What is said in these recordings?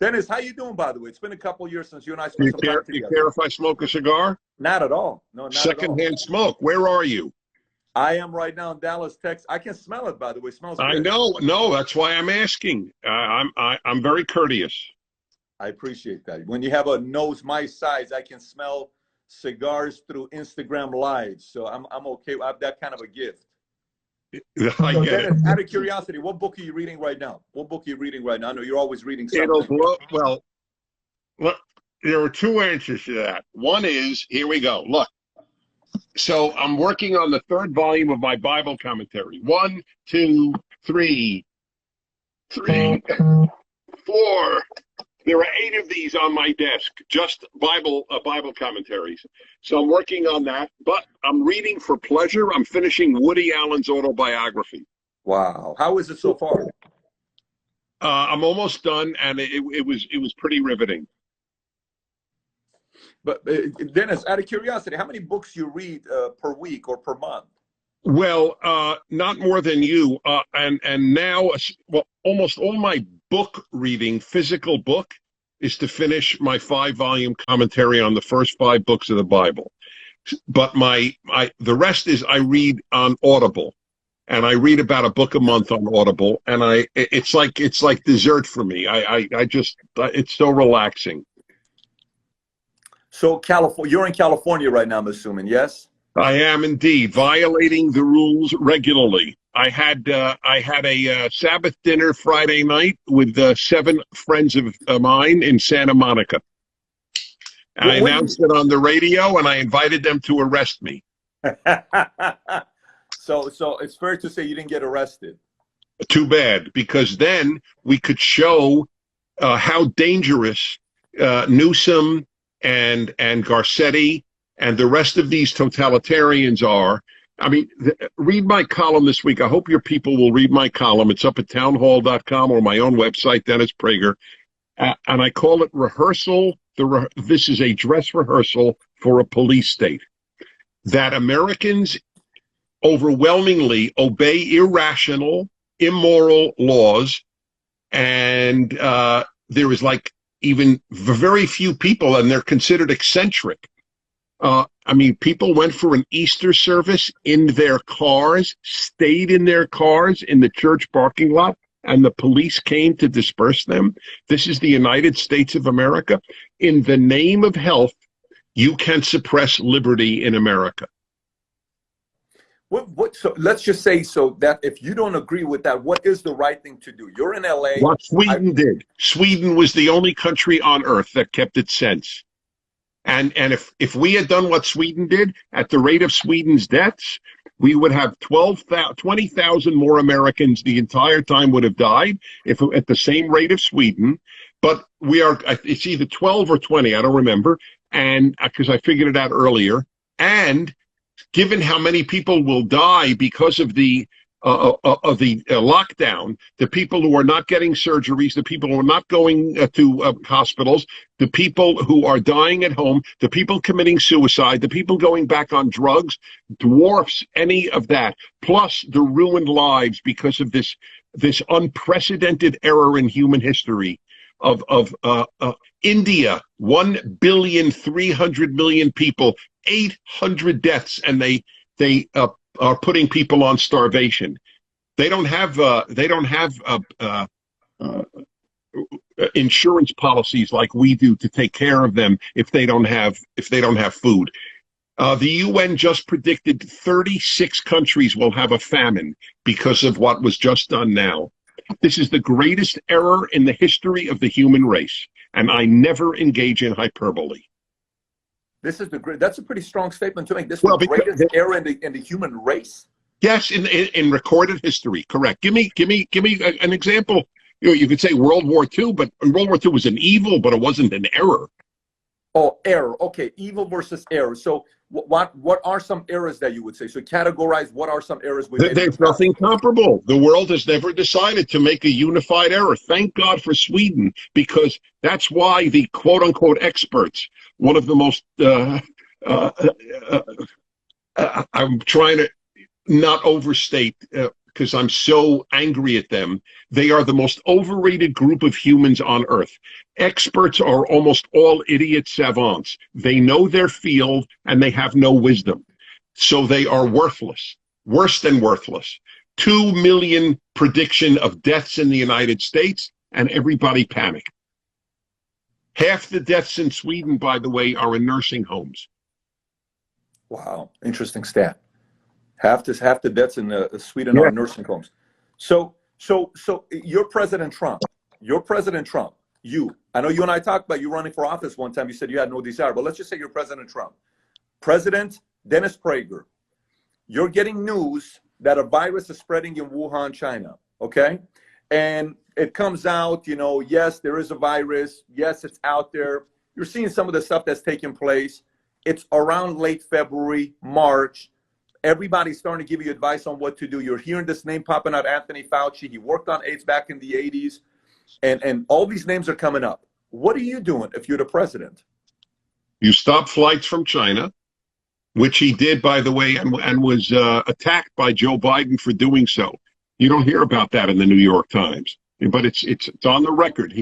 Dennis, how you doing, by the way? It's been a couple of years since you and I You spent some time care, you together. care if I smoke a cigar? Not at all. No, not at all. Secondhand smoke. Where are you? I am right now in Dallas, Texas. I can smell it, by the way. It smells I good. know. No, that's why I'm asking. I'm very courteous. I appreciate that. When you have a nose my size, I can smell cigars through Instagram Live. So I'm okay. I have that kind of a gift. I So get it. Dennis, out of curiosity, what book are you reading right now? What book are you reading right now? I know you're always reading something. Well, look, there are two answers to that. One is, here we go. Look. So I'm working on the third volume of my Bible commentary. 1, 2, 3, 4. There are 8 of these on my desk, just Bible commentaries. So I'm working on that, but I'm reading for pleasure. I'm finishing Woody Allen's autobiography. Wow. How is it so far? I'm almost done, and it was pretty riveting. But Dennis, out of curiosity, how many books you read per week or per month? Well, not more than you. And now, well, almost all my book reading, physical book, is to finish my 5-volume commentary on the first 5 books of the Bible. But the rest is I read on Audible, and I read about a book a month on Audible, and it's like dessert for me. I just it's so relaxing. So you're in California right now, I'm assuming, yes? I am indeed violating the rules regularly. I had a Sabbath dinner Friday night with 7 friends of mine in Santa Monica. I announced it on the radio, and I invited them to arrest me. So it's fair to say you didn't get arrested. Too bad, because then we could show how dangerous Newsom and Garcetti and the rest of these totalitarians are. I mean, read my column this week. I hope your people will read my column. It's up at townhall.com or my own website, Dennis Prager. And I call it Rehearsal. This is a dress rehearsal for a police state. That Americans overwhelmingly obey irrational, immoral laws. And there is like even very few people, and they're considered eccentric. I mean, people went for an Easter service in their cars, stayed in their cars in the church parking lot, and the police came to disperse them. This is the United States of America. In the name of health, you can suppress liberty in America. So let's just say that if you don't agree with that, what is the right thing to do? You're in LA. What Sweden did. Sweden was the only country on earth that kept its sense. And if we had done what Sweden did, at the rate of Sweden's deaths, we would have 20,000 more Americans the entire time would have died if at the same rate of Sweden. But it's either 12 or 20, I don't remember, and because I figured it out earlier. And given how many people will die because of the lockdown, the people who are not getting surgeries, the people who are not going to hospitals, the people who are dying at home, the people committing suicide, the people going back on drugs, dwarfs any of that. Plus the ruined lives because of this unprecedented error in human history of India, 1,300,000,000 people, 800 deaths, and they are putting people on starvation. They don't have insurance policies like we do to take care of them if they don't have food. The UN just predicted 36 countries will have a famine because of what was just done now. This is the greatest error in the history of the human race, and I never engage in hyperbole. That's a pretty strong statement to make. This is the greatest error in the human race. Yes, in recorded history, correct. Give me an example. You could say World War II, but World War II was an evil, but it wasn't an error. Oh, error. Okay, evil versus error. So what are some errors that you would say? So categorize what are some errors we made. There's nothing comparable. The world has never decided to make a unified error. Thank God for Sweden, because that's why the quote-unquote experts, one of the most, I'm trying to not overstate because I'm so angry at them. They are the most overrated group of humans on earth. Experts are almost all idiot savants. They know their field and they have no wisdom. So they are worthless, worse than worthless. 2 million prediction of deaths in the United States, and everybody panicked. Half the deaths in Sweden, by the way, are in nursing homes. Wow, interesting stat. Half the deaths in Sweden are nursing homes. So you're President Trump. I know you and I talked about you running for office one time. You said you had no desire, but let's just say you're President Trump. President Dennis Prager, you're getting news that a virus is spreading in Wuhan, China, okay? And it comes out, you know, yes, there is a virus. Yes, it's out there. You're seeing some of the stuff that's taking place. It's around late February, March. Everybody's starting to give you advice on what to do. You're hearing this name popping out, Anthony Fauci. He worked on AIDS back in the 80s. And all these names are coming up. What are you doing if you're the president? You stop flights from China, which he did, by the way, and was attacked by Joe Biden for doing so. You don't hear about that in the New York Times, but it's on the record.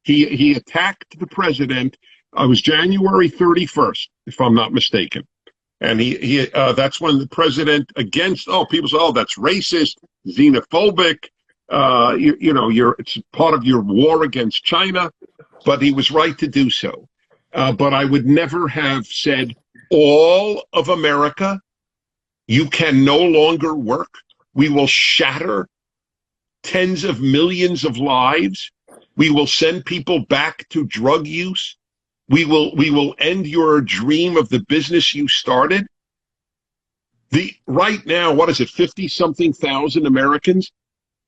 He attacked the president. It was January 31st, if I'm not mistaken. And that's when the president people say, oh, that's racist, xenophobic. It's part of your war against China, but he was right to do so. But I would never have said all of America, you can no longer work. We will shatter tens of millions of lives. We will send people back to drug use. We will end your dream of the business you started. Right now, what is it, 50-something thousand Americans?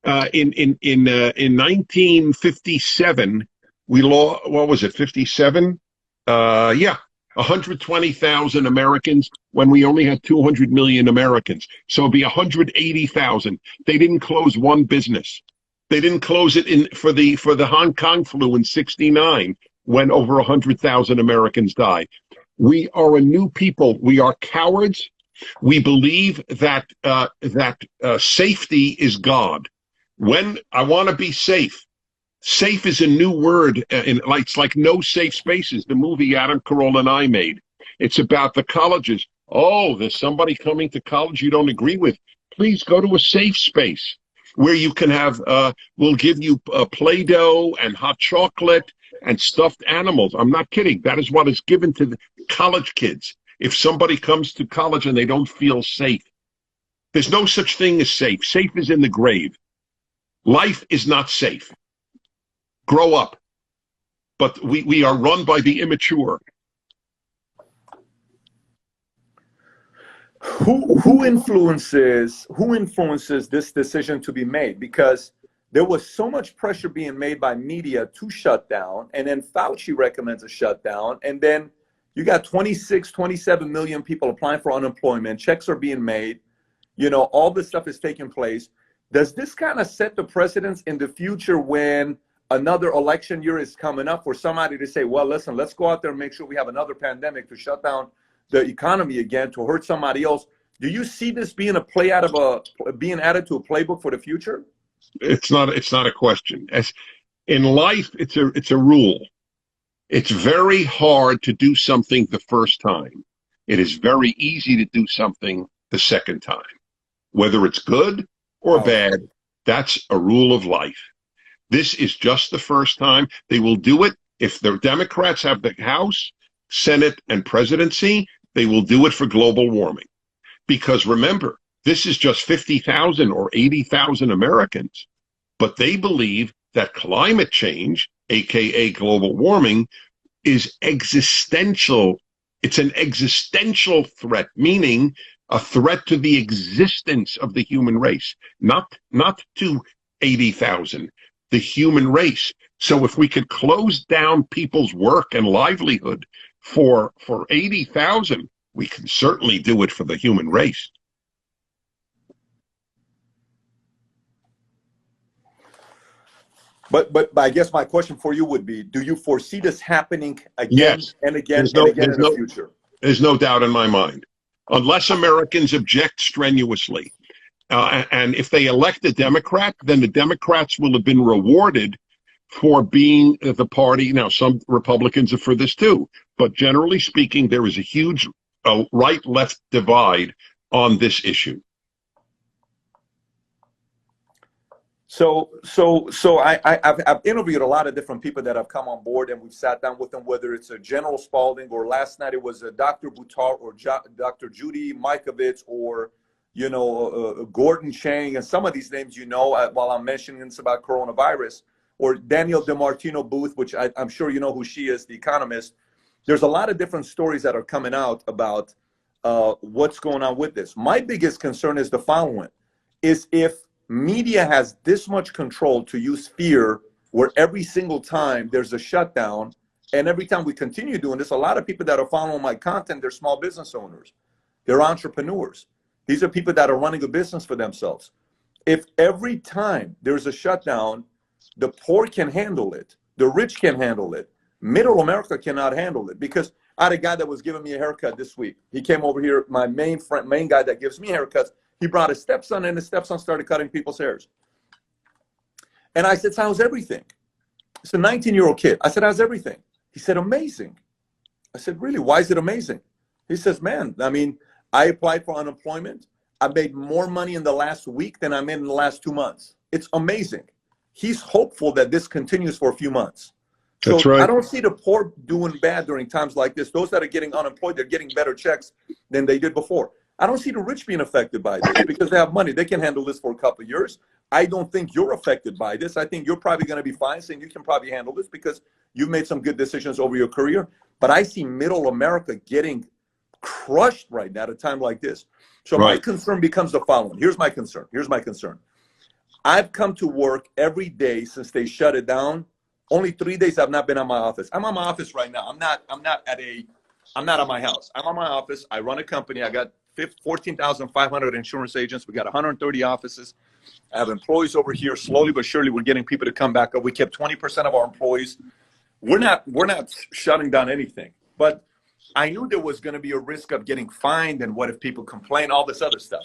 In 1957, we lost, what was it, 57? 120,000 Americans when we only had 200 million Americans. So it'd be 180,000. They didn't close one business. They didn't close it for the Hong Kong flu in '69 when over 100,000 Americans died. We are a new people. We are cowards. We believe that safety is God. When I want to be safe, safe is a new word. It's like No Safe Spaces, the movie Adam Carolla and I made. It's about the colleges. Oh, there's somebody coming to college you don't agree with. Please go to a safe space where you can have, we'll give you Play-Doh and hot chocolate and stuffed animals. I'm not kidding. That is what is given to the college kids. If somebody comes to college and they don't feel safe, there's no such thing as safe. Safe is in the grave. Life is not safe. Grow up. But we are run by the immature. Who influences this decision to be made? Because there was so much pressure being made by media to shut down, and then Fauci recommends a shutdown, and then you got 27 million people applying for unemployment. Checks are being made. You know, all this stuff is taking place. Does this kind of set the precedence in the future when another election year is coming up for somebody to say, well, listen, let's go out there and make sure we have another pandemic to shut down the economy again, to hurt somebody else? Do you see this being being added to a playbook for the future? It's not a question. In life, it's a rule. It's very hard to do something the first time. It is very easy to do something the second time. Whether it's good or bad, that's a rule of life. This is just the first time. They will do it. If the Democrats have the House, Senate, and presidency, they will do it for global warming. Because remember, this is just 50,000 or 80,000 Americans. But they believe that climate change, aka global warming, is existential. It's an existential threat, meaning a threat to the existence of the human race, not to 80,000, the human race. So if we could close down people's work and livelihood for 80,000, we can certainly do it for the human race. But I guess my question for you would be, do you foresee this happening again and again in the future? There's no doubt in my mind. Unless Americans object strenuously. And if they elect a Democrat, then the Democrats will have been rewarded for being the party. Now, some Republicans are for this too, but generally speaking, there is a huge right-left divide on this issue. So I've interviewed a lot of different people that have come on board, and we've sat down with them, whether it's a General Spalding, or last night it was a Dr. Buttar, or Dr. Judy Mikovits, or, you know, Gordon Chang, and some of these names, you know, while I'm mentioning this about coronavirus, or Daniel DeMartino Booth, which I'm sure you know who she is, the economist. There's a lot of different stories that are coming out about what's going on with this. My biggest concern is the following, is if media has this much control to use fear, where every single time there's a shutdown, and every time we continue doing this, a lot of people that are following my content, they're small business owners, they're entrepreneurs. These are people that are running a business for themselves. If every time there's a shutdown, the poor can handle it, the rich can handle it, middle America cannot handle it. Because I had a guy that was giving me a haircut this week. He came over here, my main guy that gives me haircuts. He brought his stepson, and his stepson started cutting people's hairs. And I said, so how's everything? It's a 19-year-old kid. I said, how's everything? He said, amazing. I said, really? Why is it amazing? He says, man, I mean, I applied for unemployment. I made more money in the last week than I made in the last 2 months. It's amazing. He's hopeful that this continues for a few months. So that's right. I don't see the poor doing bad during times like this. Those that are getting unemployed, they're getting better checks than they did before. I don't see the rich being affected by this because they have money. They can handle this for a couple of years. I don't think you're affected by this. I think you're probably going to be fine, saying you can probably handle this because you've made some good decisions over your career. But I see middle America getting crushed right now at a time like this. So my concern becomes the following. Here's my concern. I've come to work every day since they shut it down. Only 3 days I've not been at my office. I'm at my office right now. I'm not at my house. I'm at my office. I run a company. I got 14,500 insurance agents. We got 130 offices. I have employees over here. Slowly but surely, we're getting people to come back up. We kept 20% of our employees. We're not shutting down anything. But I knew there was going to be a risk of getting fined, and what if people complain, all this other stuff.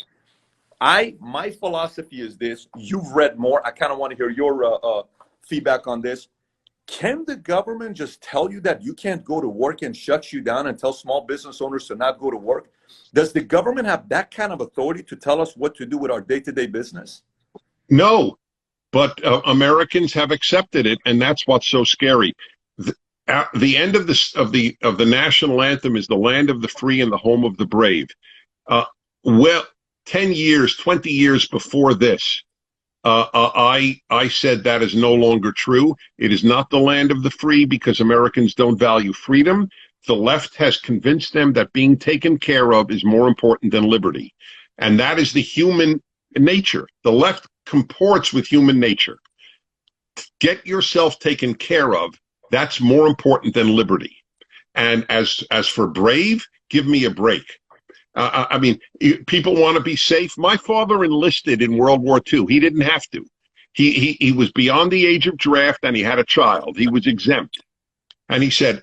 My philosophy is this. You've read more. I kind of want to hear your feedback on this. Can the government just tell you that you can't go to work and shut you down and tell small business owners to not go to work? Does the government have that kind of authority to tell us what to do with our day-to-day business? No, but Americans have accepted it, and that's what's so scary. The end of the national anthem is the land of the free and the home of the brave. Well, 10 years, 20 years before this, I said that is no longer true. It is not the land of the free because Americans don't value freedom. The left has convinced them that being taken care of is more important than liberty. And that is the human nature. The left comports with human nature. Get yourself taken care of. That's more important than liberty. And as for brave, give me a break. I mean, people want to be safe. My father enlisted in World War II. He didn't have to. He was beyond the age of draft, and he had a child. He was exempt. And he said,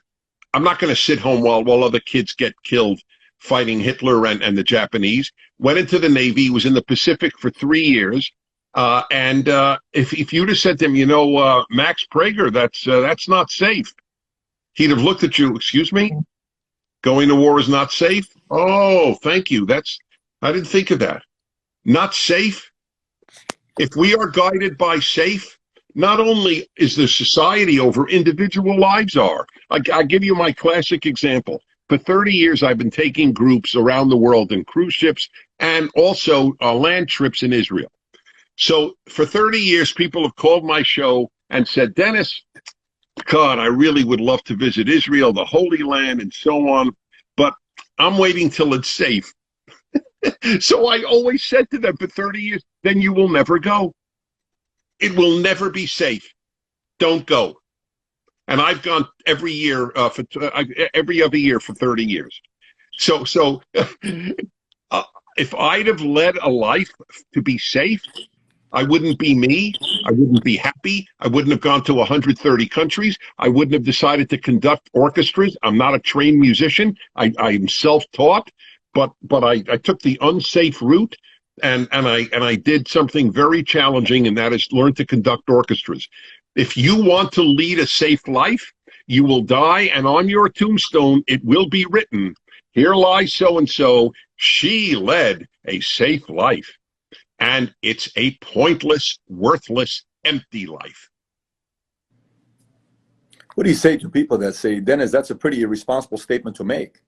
I'm not going to sit home while other kids get killed fighting Hitler and the Japanese. Went into the Navy. He was in the Pacific for 3 years. And if you'd have said to him, Max Prager, that's not safe, he'd have looked at you, excuse me? Going to war is not safe? Oh, thank you. I didn't think of that. Not safe? If we are guided by safe, not only is the society over, individual lives are. I give you my classic example. For 30 years, I've been taking groups around the world in cruise ships and also land trips in Israel. So for 30 years, people have called my show and said, Dennis, God, I really would love to visit Israel, the Holy Land, and so on, but I'm waiting till it's safe. So I always said to them for 30 years, then you will never go. It will never be safe. Don't go. And I've gone every year, every other year for 30 years. So if I'd have led a life to be safe, I wouldn't be me. I wouldn't be happy. I wouldn't have gone to 130 countries. I wouldn't have decided to conduct orchestras. I'm not a trained musician. I'm self-taught, but I took the unsafe route. and I did something very challenging, and that is learn to conduct orchestras. If you want to lead a safe life, you will die, and on your tombstone it will be written, "Here lies so and so. She led a safe life." And it's a pointless, worthless, empty life. What do you say to people that say, Dennis, that's a pretty irresponsible statement to make?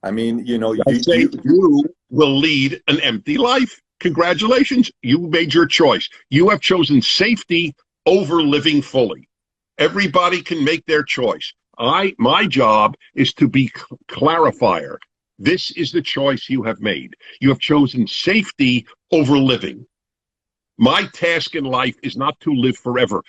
I mean, you know, you will lead an empty life. Congratulations, you made your choice. You have chosen safety over living fully. Everybody can make their choice. My job is to be clarifier. This is the choice you have made. You have chosen safety over living. My task in life is not to live forever.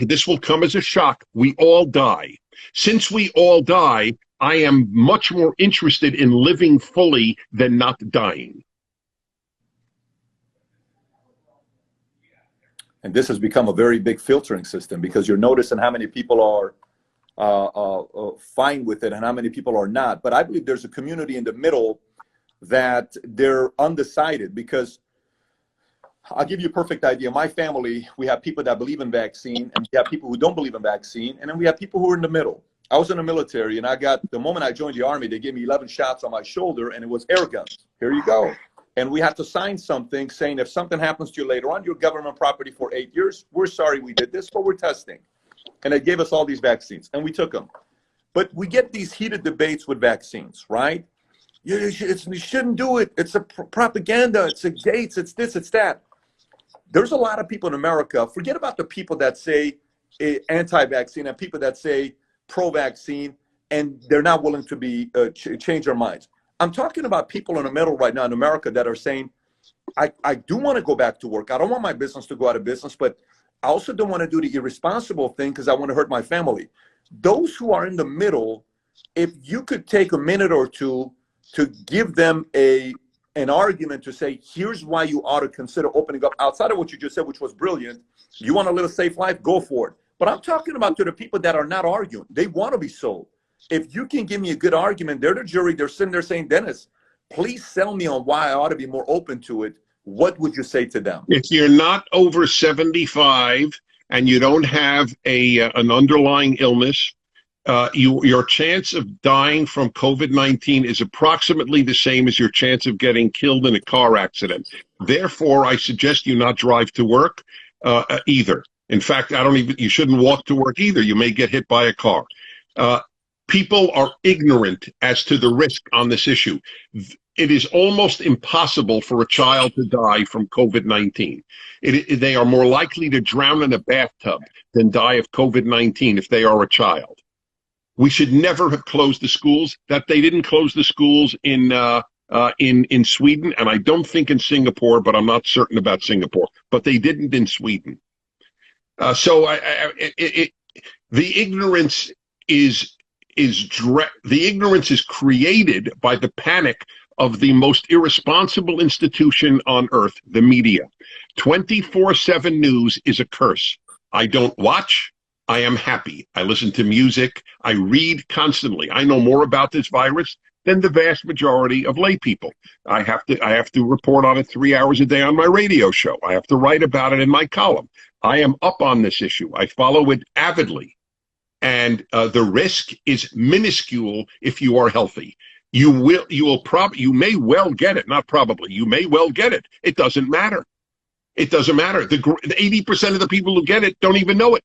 This will come as a shock. We all die. Since we all die, I am much more interested in living fully than not dying. And this has become a very big filtering system, because you're noticing how many people are fine with it and how many people are not. But I believe there's a community in the middle that they're undecided, because I'll give you a perfect idea. My family, we have people that believe in vaccine, and we have people who don't believe in vaccine, and then we have people who are in the middle. I was in the military, and the moment I joined the Army, they gave me 11 shots on my shoulder, and it was air guns. Here you go. And we had to sign something saying if something happens to you later on, you're government property for 8 years. We're sorry we did this, but we're testing. And they gave us all these vaccines, and we took them. But we get these heated debates with vaccines, right? You shouldn't do it. It's a propaganda. It's a Gates. It's this. It's that. There's a lot of people in America, forget about the people that say anti-vaccine and people that say pro-vaccine, and they're not willing to be change their minds. I'm talking about people in the middle right now in America that are saying, I do want to go back to work. I don't want my business to go out of business, but I also don't want to do the irresponsible thing because I want to hurt my family. Those who are in the middle, if you could take a minute or two to give them an argument to say, here's why you ought to consider opening up outside of what you just said, which was brilliant. You want to live a safe life, go for it. But I'm talking about to the people that are not arguing. They want to be sold. If you can give me a good argument, they're the jury. They're sitting there saying, Dennis, please sell me on why I ought to be more open to it. What would you say to them? If you're not over 75 and you don't have an underlying illness, your chance of dying from COVID-19 is approximately the same as your chance of getting killed in a car accident. Therefore, I suggest you not drive to work either. In fact, you shouldn't walk to work either. You may get hit by a car. People are ignorant as to the risk on this issue. It is almost impossible for a child to die from COVID-19. They are more likely to drown in a bathtub than die of COVID-19 if they are a child. We should never have closed the schools. That they didn't close the schools in Sweden, and I don't think in Singapore, but I'm not certain about Singapore. But they didn't in Sweden. The ignorance is created by the panic of the most irresponsible institution on earth, the media. 24/7 news is a curse. I don't watch. I am happy. I listen to music. I read constantly. I know more about this virus than the vast majority of lay people. I have to report on it 3 hours a day on my radio show. I have to write about it in my column. I am up on this issue. I follow it avidly. And the risk is minuscule if you are healthy. You may well get it, not probably. You may well get it. It doesn't matter. It doesn't matter. The 80% of the people who get it don't even know it.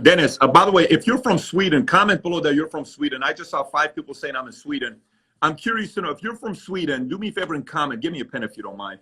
Dennis, by the way, if you're from Sweden, comment below that you're from Sweden. I just saw 5 people saying I'm in Sweden. I'm curious to know, if you're from Sweden, do me a favor and comment. Give me a pen if you don't mind.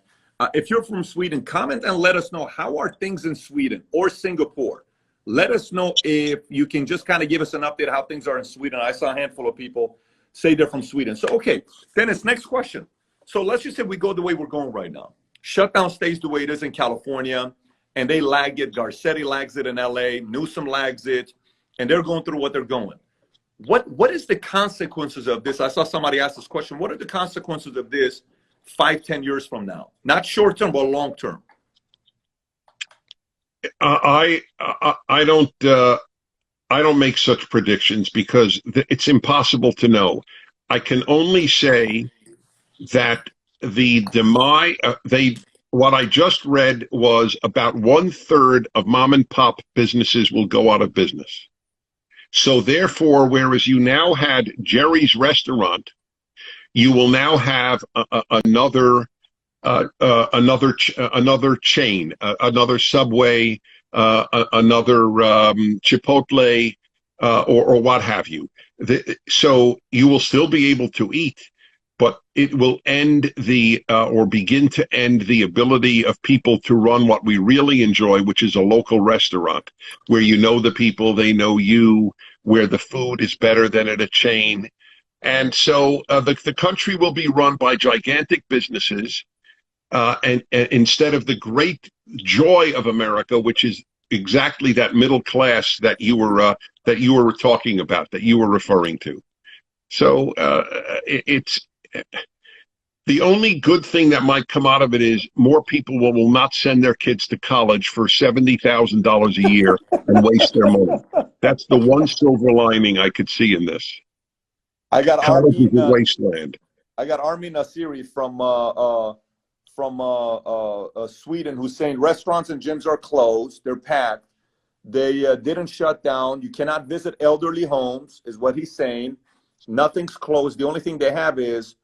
If you're from Sweden, comment and let us know, how are things in Sweden or Singapore? Let us know if you can just kind of give us an update how things are in Sweden. I saw a handful of people say they're from Sweden. So, okay, Dennis, next question. So let's just say we go the way we're going right now. Shutdown stays the way it is in California, and they lag it. Garcetti lags it in LA. Newsom lags it, and they're going through what they're going. What is the consequences of this? I saw somebody ask this question. What are the consequences of this 5-10 years from now? Not short term, but long term. I don't make such predictions because it's impossible to know. I can only say that the demise, what I just read was about 1/3 of mom and pop businesses will go out of business. So therefore, whereas you now had Jerry's restaurant, you will now have another chain, another Subway, another Chipotle, or what have you. So you will still be able to eat, but it will end or begin to end the ability of people to run what we really enjoy, which is a local restaurant where you know the people, they know you, where the food is better than at a chain. And so the country will be run by gigantic businesses, and instead of the great joy of America, which is exactly that middle class that you were talking about, that you were referring to. So it's the only good thing that might come out of it is more people will not send their kids to college for $70,000 a year and waste their money. That's the one silver lining I could see in this. I got college is a wasteland. I got Armin Nasiri from Sweden, who's saying restaurants and gyms are closed. They're packed. They didn't shut down. You cannot visit elderly homes, is what he's saying. Nothing's closed. The only thing they have is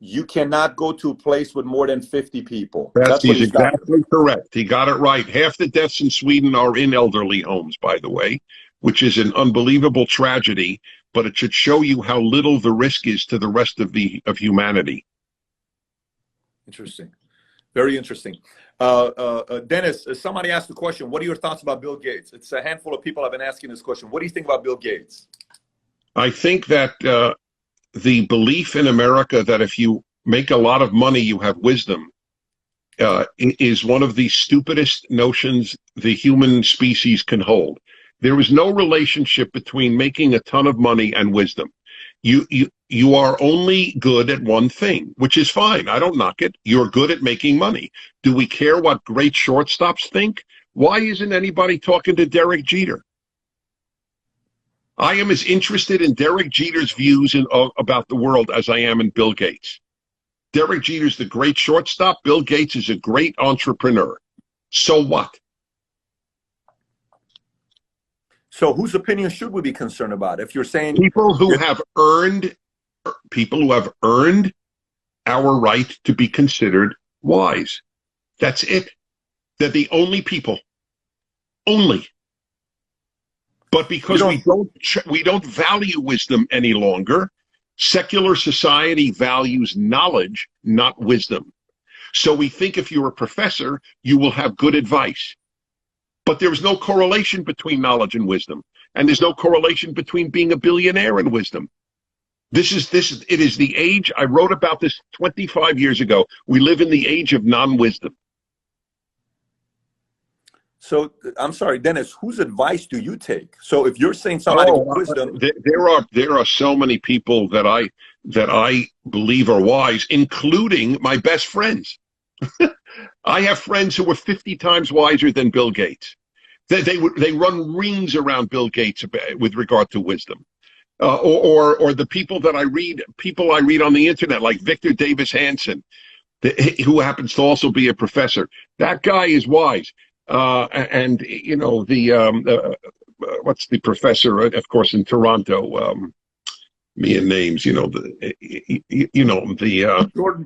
you cannot go to a place with more than 50 people. That's he's exactly correct. He got it right. Half the deaths in Sweden are in elderly homes, by the way, which is an unbelievable tragedy, but it should show you how little the risk is to the rest of humanity. Interesting. Very interesting. Dennis, somebody asked the question, what are your thoughts about Bill Gates? It's a handful of people have been asking this question. What do you think about Bill Gates? I think that the belief in America that if you make a lot of money, you have wisdom, is one of the stupidest notions the human species can hold. There is no relationship between making a ton of money and wisdom. You are only good at one thing, which is fine. I don't knock it. You're good at making money. Do we care what great shortstops think? Why isn't anybody talking to Derek Jeter? I am as interested in Derek Jeter's views about the world as I am in Bill Gates. Derek Jeter's the great shortstop. Bill Gates is a great entrepreneur. So what? So whose opinion should we be concerned about? If you're saying people who have earned our right to be considered wise. That's it. They're the only people. Only. But because we don't value wisdom any longer, secular society values knowledge, not wisdom. So we think if you're a professor, you will have good advice. But there's no correlation between knowledge and wisdom. And there's no correlation between being a billionaire and wisdom. It is the age, I wrote about this 25 years ago. We live in the age of non-wisdom. So, I'm sorry, Dennis, whose advice do you take? So if you're saying somebody with wisdom. There are so many people that I believe are wise, including my best friends. I have friends who are 50 times wiser than Bill Gates. They run rings around Bill Gates with regard to wisdom. Or the people I read on the internet, like Victor Davis Hanson, who happens to also be a professor. That guy is wise. And you know, what's the professor, of course, in Toronto, me and names, Jordan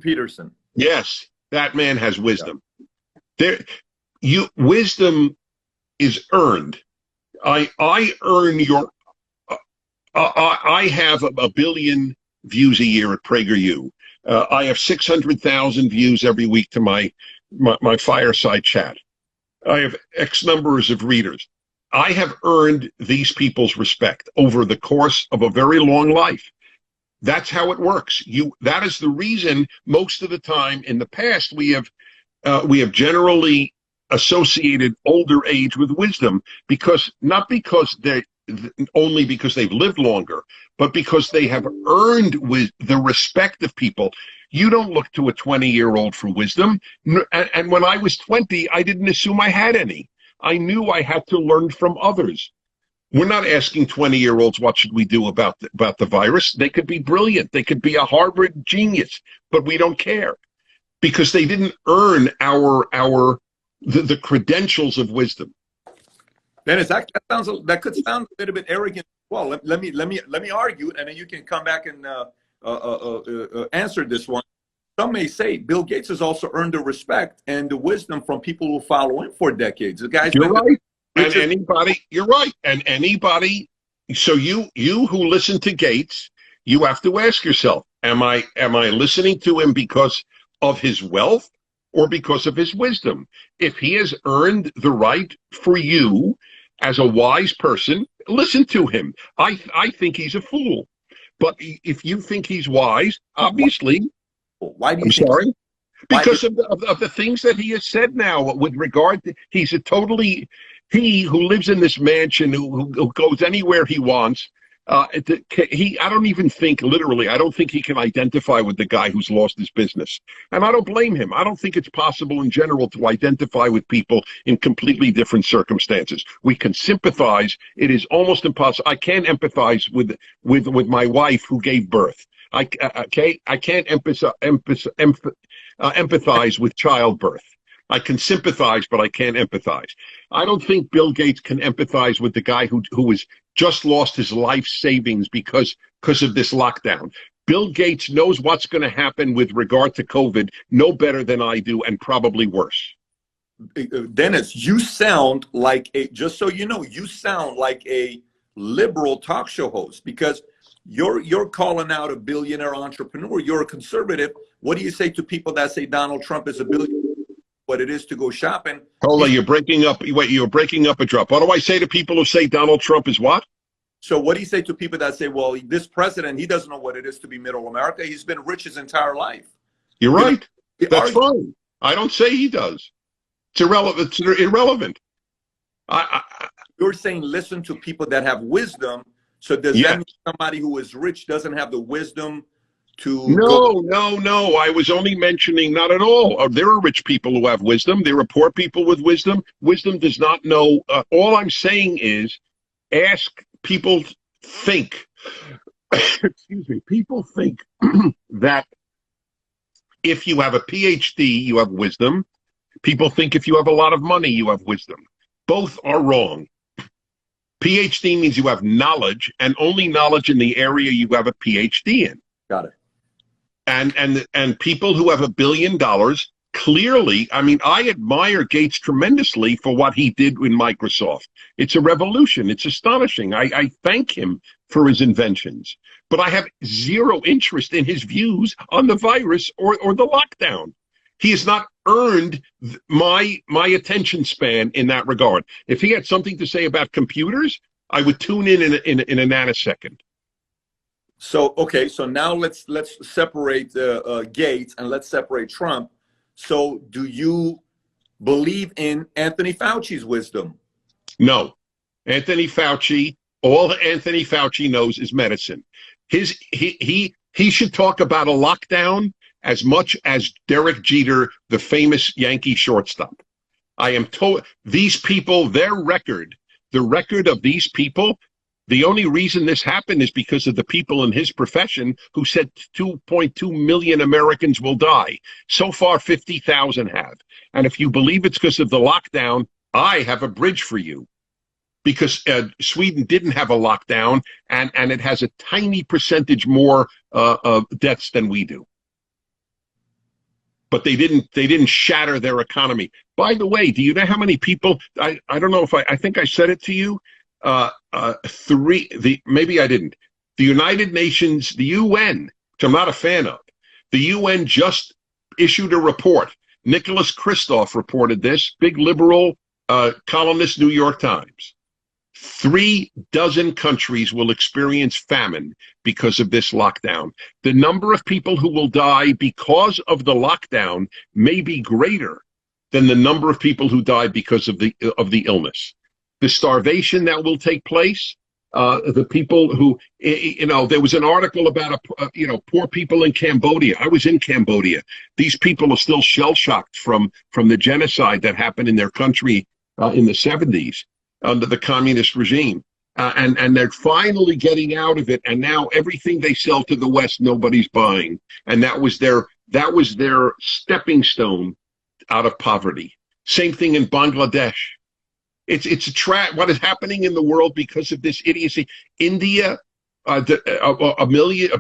Peterson. Yes, that man has wisdom. Wisdom is earned. I earn your. I have a billion views a year at PragerU. I have 600,000 views every week to my fireside chat. I have X numbers of readers. I have earned these people's respect over the course of a very long life. That's how it works. That is the reason most of the time in the past we have generally associated older age with wisdom, not because only because they've lived longer, but because they have earned with the respect of people. You don't look to a 20-year-old for wisdom. And when I was 20, I didn't assume I had any. I knew I had to learn from others. We're not asking 20-year-olds what should we do about the virus. They could be brilliant. They could be a Harvard genius, but we don't care because they didn't earn the credentials of wisdom. Dennis, that could sound a little bit arrogant. Well, let me argue, and then you can come back and answer this one. Some may say Bill Gates has also earned the respect and the wisdom from people who follow him for decades. The guy's You're right. And anybody, you're right. And anybody, so you who listen to Gates, you have to ask yourself, am I listening to him because of his wealth or because of his wisdom? If he has earned the right for you as a wise person, listen to him. I think he's a fool. But if you think he's wise, obviously, why do you I'm think sorry? Because of the things that he has said now with regard to, he's a totally, he who lives in this mansion, who goes anywhere he wants, I don't even think, literally, I don't think he can identify with the guy who's lost his business. And I don't blame him. I don't think it's possible in general to identify with people in completely different circumstances. We can sympathize. It is almost impossible. I can't empathize with my wife who gave birth. I can't empathize with childbirth. I can sympathize, but I can't empathize. I don't think Bill Gates can empathize with the guy who has just lost his life savings because of this lockdown. Bill Gates knows what's going to happen with regard to COVID no better than I do, and probably worse. Dennis, you sound like just so you know, you sound like a liberal talk show host, because you're calling out a billionaire entrepreneur. You're a conservative. What do you say to people that say Donald Trump is a billionaire? What it is to go shopping? Hold on, you're breaking up. Wait, you're breaking up a drop. What do I say to people who say Donald Trump is what? So what do you say to people that say, well, this president, he doesn't know what it is to be middle America. He's been rich his entire life. You're right. That's fine. I don't say he does. It's irrelevant. It's irrelevant. You're saying listen to people that have wisdom. So does that mean somebody who is rich doesn't have the wisdom to No. I was only mentioning, not at all. There are rich people who have wisdom. There are poor people with wisdom. Wisdom does not know. All I'm saying is ask people think. Excuse me. People think that if you have a PhD, you have wisdom. People think if you have a lot of money, you have wisdom. Both are wrong. PhD means you have knowledge, and only knowledge in the area you have a PhD in. Got it. And people who have $1 billion, clearly, I mean, I admire Gates tremendously for what he did in Microsoft. It's a revolution. It's astonishing. I thank him for his inventions. But I have zero interest in his views on the virus or the lockdown. He has not earned my attention span in that regard. If he had something to say about computers, I would tune in a nanosecond. So, okay, so now let's separate Gates and let's separate Trump. So do you believe in Anthony Fauci's wisdom? No. Anthony Fauci, all Anthony Fauci knows is medicine. He should talk about a lockdown as much as Derek Jeter, the famous Yankee shortstop. I am told these people, their record, the record of these people, the only reason this happened is because of the people in his profession who said 2.2 million Americans will die. So far, 50,000 have. And if you believe it's because of the lockdown, I have a bridge for you. Because Sweden didn't have a lockdown, and it has a tiny percentage more deaths than we do. But they didn't shatter their economy. By the way, do you know how many people? I don't know if I think I said it to you. Maybe I didn't. The United Nations, the UN, which I'm not a fan of, the UN just issued a report. Nicholas Kristof reported this, big liberal columnist, New York Times. 36 countries will experience famine because of this lockdown. The number of people who will die because of the lockdown may be greater than the number of people who die because of the illness. The starvation that will take place, the people who, there was an article about, poor people in Cambodia. I was in Cambodia. These people are still shell-shocked from the genocide that happened in their country in the 70s under the communist regime. and they're finally getting out of it. And now everything they sell to the West, nobody's buying. And that was their stepping stone out of poverty. Same thing in Bangladesh. It's a trap. What is happening in the world because of this idiocy? India, a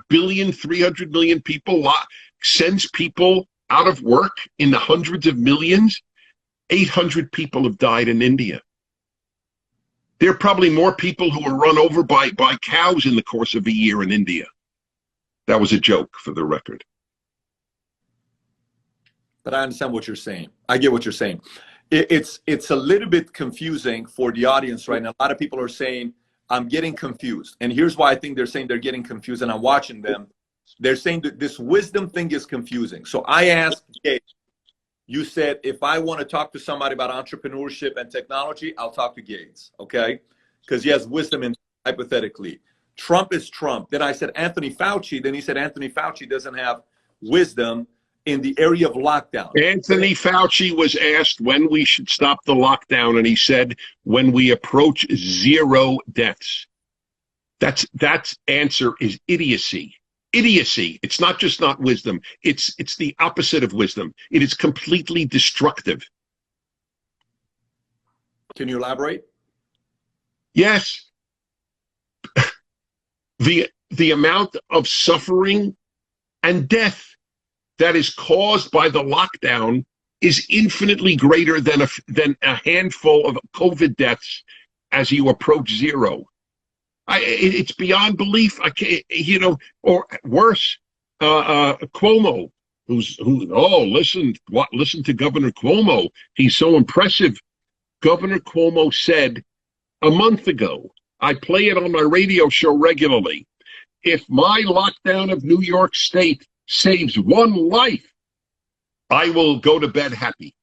billion, 300 million people, sends people out of work in the hundreds of millions. 800 people have died in India. There are probably more people who were run over by cows in the course of a year in India. That was a joke, for the record. But I understand what you're saying. I get what you're saying. It's a little bit confusing for the audience right now. A lot of people are saying, I'm getting confused. And here's why I think they're saying they're getting confused, and I'm watching them. They're saying that this wisdom thing is confusing. So I asked Gates, you said, if I want to talk to somebody about entrepreneurship and technology, I'll talk to Gates, okay? Because he has wisdom in hypothetically. Trump is Trump. Then I said, Anthony Fauci. Then he said, Anthony Fauci doesn't have wisdom in the area of lockdown. Anthony Fauci was asked when we should stop the lockdown, and he said, when we approach 0 deaths. That's answer is idiocy. Idiocy. It's not just not wisdom. It's the opposite of wisdom. It is completely destructive. Can you elaborate? Yes. The amount of suffering and death that is caused by the lockdown is infinitely greater than a handful of COVID deaths as you approach 0. It's beyond belief. I can't, or worse, Cuomo, listen to Governor Cuomo. He's so impressive. Governor Cuomo said a month ago, I play it on my radio show regularly, if my lockdown of New York State saves 1 life, I will go to bed happy.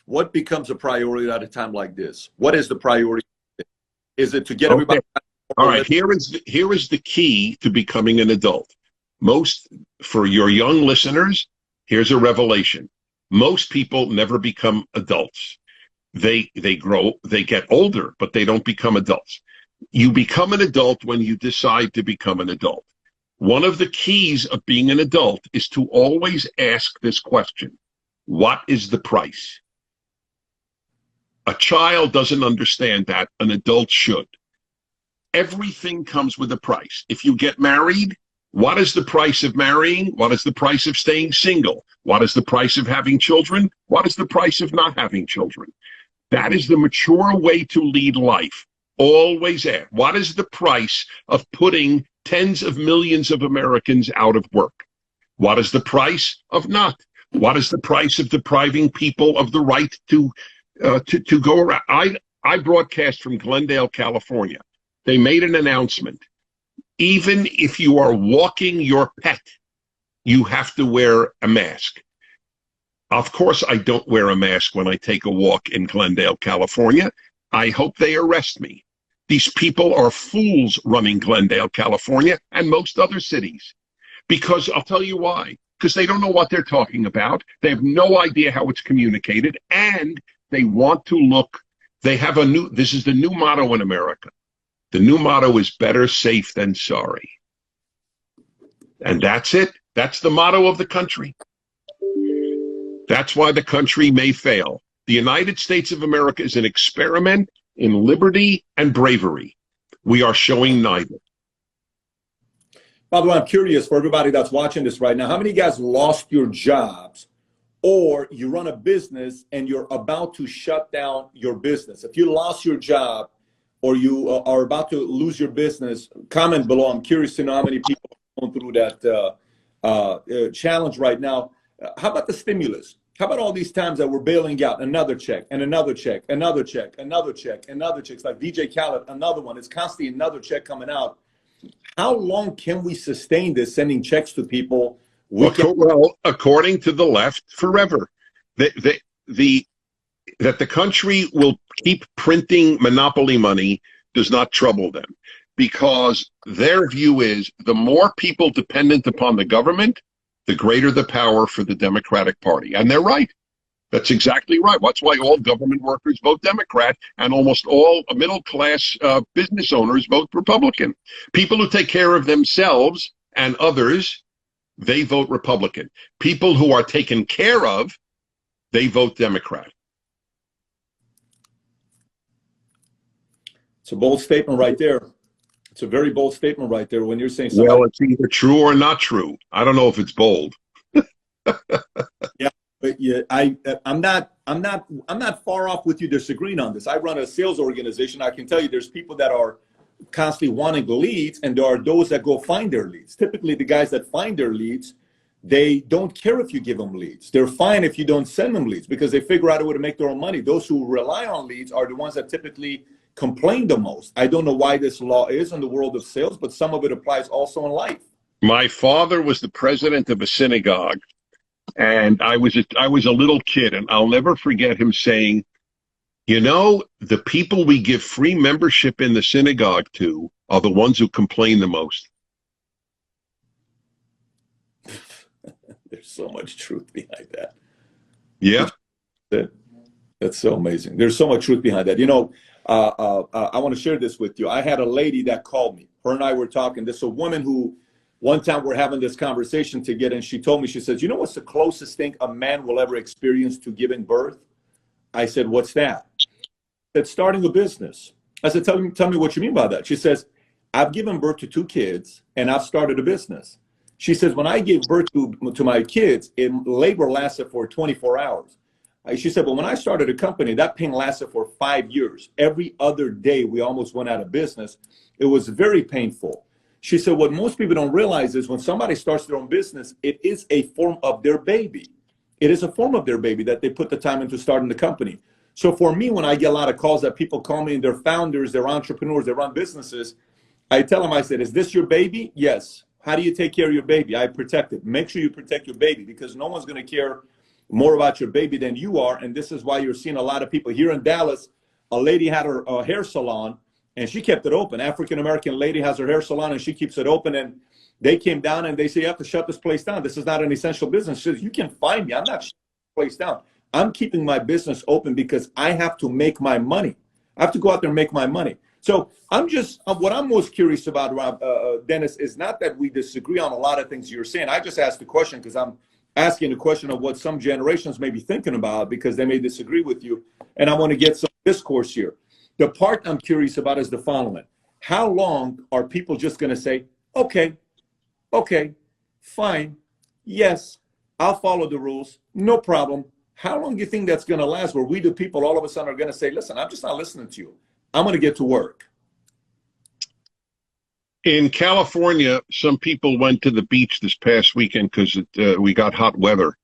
What becomes a priority at a time like this? What is the priority? Is it to get everybody? All right, here is the key to becoming an adult. For your young listeners, here's a revelation. Most people never become adults. They grow, they get older, but they don't become adults. You become an adult when you decide to become an adult. One of the keys of being an adult is to always ask this question: what is the price? A child doesn't understand that. An adult should. Everything comes with a price. If you get married, what is the price of marrying? What is the price of staying single? What is the price of having children? What is the price of not having children? That is the mature way to lead life. Always ask, what is the price of putting tens of millions of Americans out of work? What is the price of not? What is the price of depriving people of the right to go around? I broadcast from Glendale, California. They made an announcement. Even if you are walking your pet, you have to wear a mask. Of course, I don't wear a mask when I take a walk in Glendale, California. I hope they arrest me. These people are fools running Glendale, California, and most other cities. Because I'll tell you why. Because they don't know what they're talking about. They have no idea how it's communicated, and they want to look. This is the new motto in America. The new motto is better safe than sorry. And that's it. That's the motto of the country. That's why the country may fail. The United States of America is an experiment in liberty and bravery. We are showing neither. By the way, I'm curious for everybody that's watching this right now, how many of you guys lost your jobs, or you run a business and you're about to shut down your business? If you lost your job or you are about to lose your business, comment below. I'm curious to know how many people are going through that challenge right now. How about the stimulus? How about all these times that we're bailing out another check and another check, another check, another check, another check? It's like DJ Khaled, another one. It's constantly another check coming out. How long can we sustain this, sending checks to people? Well, according to the left, forever. That the country will keep printing monopoly money does not trouble them, because their view is the more people dependent upon the government, the greater the power for the Democratic Party. And they're right. That's exactly right. That's why all government workers vote Democrat and almost all middle-class business owners vote Republican. People who take care of themselves and others, they vote Republican. People who are taken care of, they vote Democrat. It's a bold statement right there. It's a very bold statement right there when you're saying somebody... Well, it's either true or not true. I don't know if it's bold. Yeah. But yeah, I'm not far off with you disagreeing on this. I run a sales organization. I can tell you there's people that are constantly wanting leads, and there are those that go find their leads. Typically, the guys that find their leads, they don't care if you give them leads. They're fine if you don't send them leads because they figure out a way to make their own money. Those who rely on leads are the ones that typically complain the most. I don't know why this law is in the world of sales, but some of it applies also in life. My father was the president of a synagogue. And I was a little kid, and I'll never forget him saying, you know, the people we give free membership in the synagogue to are the ones who complain the most. There's so much truth behind that. Yeah. That's so amazing. There's so much truth behind that. You know, I want to share this with you. I had a lady that called me. Her and I were talking. This is a woman who one time we're having this conversation together, and she told me, she says, you know what's the closest thing a man will ever experience to giving birth? I said, what's that? She said, starting a business. I said, tell me what you mean by that. She says, I've given birth to 2 kids, and I've started a business. She says, when I gave birth to my kids, labor lasted for 24 hours. She said, but when I started a company, that pain lasted for 5 years. Every other day, we almost went out of business. It was very painful. She said, what most people don't realize is when somebody starts their own business, it is a form of their baby. It is a form of their baby that they put the time into starting the company. So for me, when I get a lot of calls that people call me and they're founders, they're entrepreneurs, they run businesses, I tell them, I said, is this your baby? Yes. How do you take care of your baby? I protect it. Make sure you protect your baby because no one's going to care more about your baby than you are. And this is why you're seeing a lot of people here in Dallas. A lady had her hair salon and she kept it open. African-American lady has her hair salon and she keeps it open. And they came down and they say, you have to shut this place down. This is not an essential business. She says, you can find me. I'm not shutting this place down. I'm keeping my business open because I have to make my money. I have to go out there and make my money. So what I'm most curious about, Dennis, is not that we disagree on a lot of things you're saying. I just asked the question because I'm asking the question of what some generations may be thinking about because they may disagree with you. And I want to get some discourse here. The part I'm curious about is the following. How long are people just going to say, okay, fine, yes, I'll follow the rules, no problem. How long do you think that's going to last where we, the people, all of a sudden are going to say, listen, I'm just not listening to you. I'm going to get to work. In California, some people went to the beach this past weekend because we got hot weather.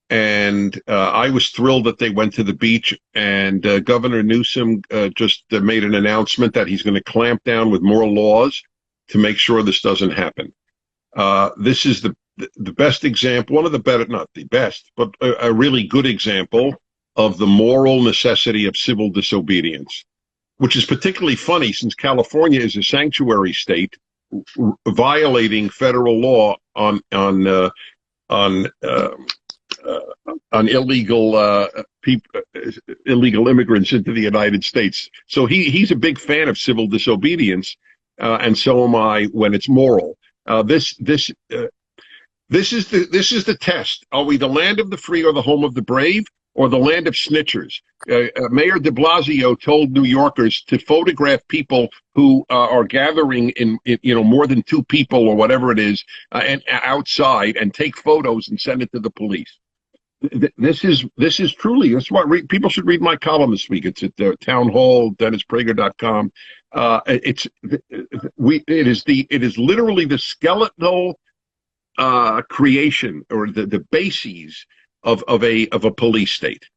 And I was thrilled that they went to the beach. And Governor Newsom just made an announcement that he's going to clamp down with more laws to make sure this doesn't happen. This is the best example, one of the better, not the best, but a really good example of the moral necessity of civil disobedience, which is particularly funny since California is a sanctuary state violating federal law on illegal illegal immigrants into the United States. So he's a big fan of civil disobedience, and so am I when it's moral. This is the test. Are we the land of the free or the home of the brave, or the land of snitchers? Mayor de Blasio told New Yorkers to photograph people who are gathering in more than 2 people or whatever it is, and outside, and take photos and send it to the police. This is truly, that's why people should read my column this week. It's at the town hall, DennisPrager.com. It is literally the skeletal creation or the bases of a police state.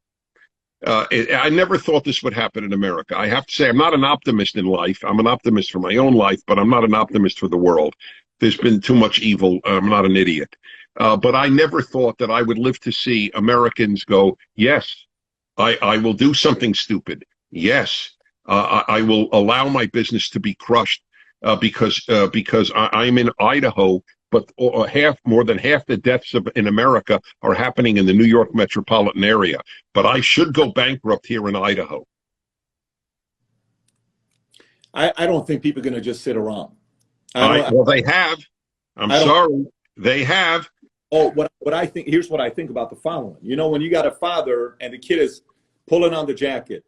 I never thought this would happen in America. I have to say, I'm not an optimist in life. I'm an optimist for my own life, but I'm not an optimist for the world. There's been too much evil. I'm not an idiot. But I never thought that I would live to see Americans go, yes, I will do something stupid. Yes, I will allow my business to be crushed because I'm in Idaho but more than half the deaths in America are happening in the New York metropolitan area. But I should go bankrupt here in Idaho. I don't think people are going to just sit around. Well, they have. I'm sorry. They have. Oh, what I think, here's what I think about the following. You know, when you got a father and the kid is pulling on the jacket,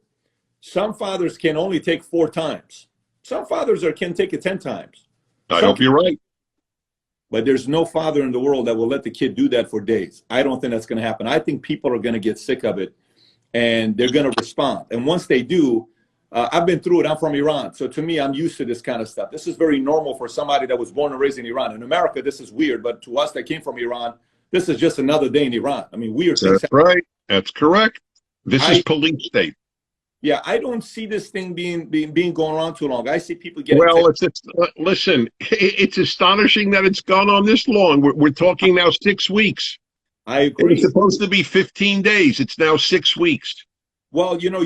some fathers can only take 4 times. Some fathers can take it 10 times. I hope you're right. But there's no father in the world that will let the kid do that for days. I don't think that's going to happen. I think people are going to get sick of it, and they're going to respond. And once they do, I've been through it. I'm from Iran. So to me, I'm used to this kind of stuff. This is very normal for somebody that was born and raised in Iran. In America, this is weird. But to us that came from Iran, this is just another day in Iran. I mean, weird things. That's right. That's correct. This is police state. Yeah, I don't see this thing being going on too long. I see people getting. Well, listen, it's astonishing that it's gone on this long. We're talking now 6 weeks. I agree. It's supposed to be 15 days. It's now 6 weeks. Well, you know,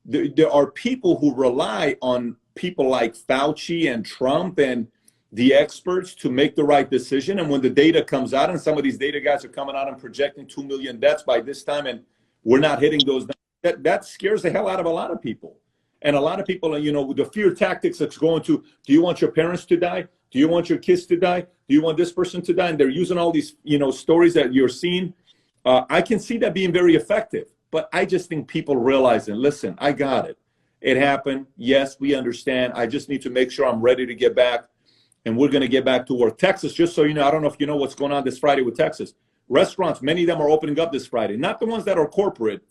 there are people who rely on people like Fauci and Trump and the experts to make the right decision. And when the data comes out, and some of these data guys are coming out and projecting 2 million deaths by this time, and we're not hitting those numbers. That scares the hell out of a lot of people. And a lot of people, you know, the fear tactics that's going to, do you want your parents to die? Do you want your kids to die? Do you want this person to die? And they're using all these, you know, stories that you're seeing. I can see that being very effective. But I just think people realize, and listen, I got it. It happened. Yes, we understand. I just need to make sure I'm ready to get back. And we're going to get back to work. Texas, just so you know, I don't know if you know what's going on this Friday with Texas. Restaurants, many of them are opening up this Friday. Not the ones that are corporate.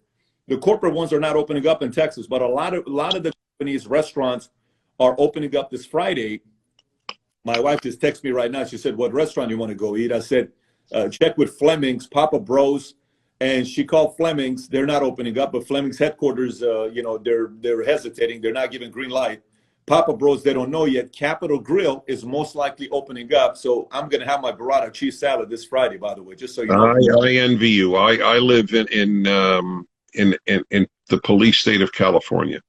The corporate ones are not opening up in Texas, but a lot of the companies, restaurants are opening up this Friday. My wife just texted me right now. She said, "What restaurant you want to go eat?" I said, "Check with Fleming's, Papa Bros." And she called Fleming's. They're not opening up, but Fleming's headquarters, you know, they're hesitating. They're not giving green light. Papa Bros, they don't know yet. Capitol Grill is most likely opening up. So I'm going to have my burrata cheese salad this Friday, by the way, just so you know. I envy you. I live in the police state of California.